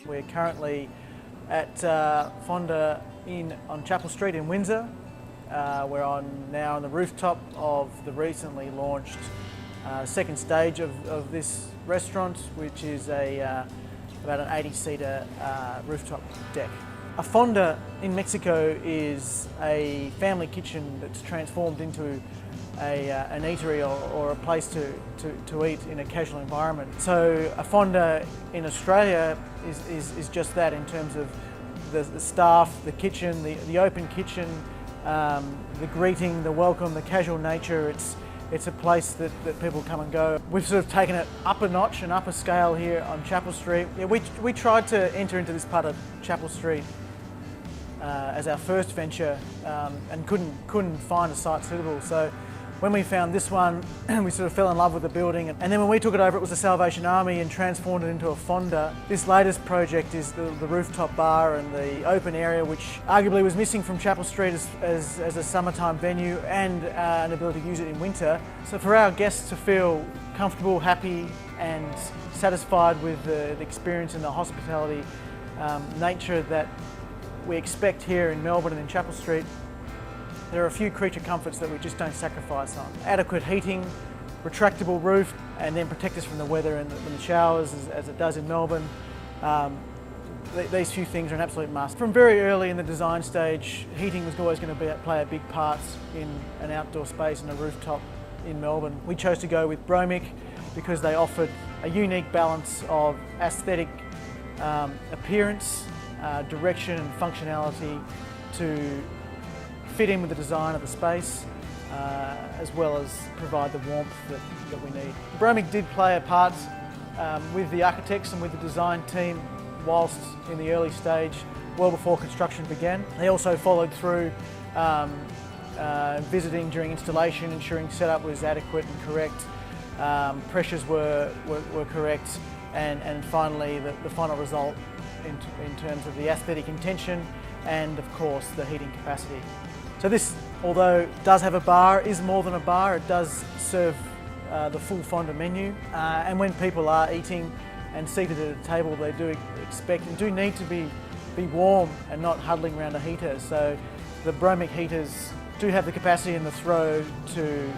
We're currently at Fonda on Chapel Street in Windsor. We're now on the rooftop of the recently launched second stage of this restaurant, which is about an 80-seater rooftop deck. A fonda in Mexico is a family kitchen that's transformed into an eatery or a place to eat in a casual environment. So a fonda in Australia is just that in terms of the staff, the kitchen, the open kitchen, the greeting, the welcome, the casual nature. It's a place that people come and go. We've sort of taken it up a notch and up a scale here on Chapel Street. Yeah, we tried to enter into this part of Chapel Street as our first venture and couldn't find a site suitable. So when we found this one, we sort of fell in love with the building. And then when we took it over, it was the Salvation Army and transformed it into a fonda. This latest project is the rooftop bar and the open area, which arguably was missing from Chapel Street as a summertime venue and an ability to use it in winter. So for our guests to feel comfortable, happy and satisfied with the experience and the hospitality nature that we expect here in Melbourne and in Chapel Street, there are a few creature comforts that we just don't sacrifice on. Adequate heating, retractable roof, and then protect us from the weather and the showers as it does in Melbourne. These few things are an absolute must. From very early in the design stage, heating was always going to play a big part in an outdoor space and a rooftop in Melbourne. We chose to go with Bromic because they offered a unique balance of aesthetic appearance, direction and functionality to fit in with the design of the space, as well as provide the warmth that we need. Bromic did play a part with the architects and with the design team whilst in the early stage, well before construction began. They also followed through visiting during installation, ensuring setup was adequate and correct, pressures were correct, and finally the final result in terms of the aesthetic intention and of course the heating capacity. So this, although it does have a bar, is more than a bar. It does serve the full fonda menu, and when people are eating and seated at a table, they do expect and do need to be warm and not huddling around a heater. So the Bromic heaters do have the capacity and the throw to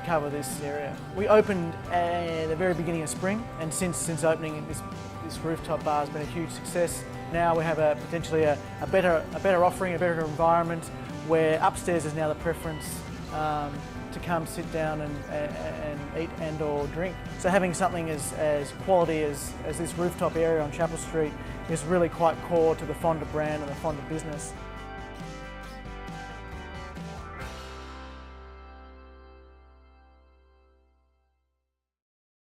cover this area. We opened at the very beginning of spring, and since opening, this rooftop bar has been a huge success. Now we have potentially a better offering, a better environment, where upstairs is now the preference to come sit down and eat and or drink. So having something as quality as this rooftop area on Chapel Street is really quite core to the Fonda brand and the Fonda business.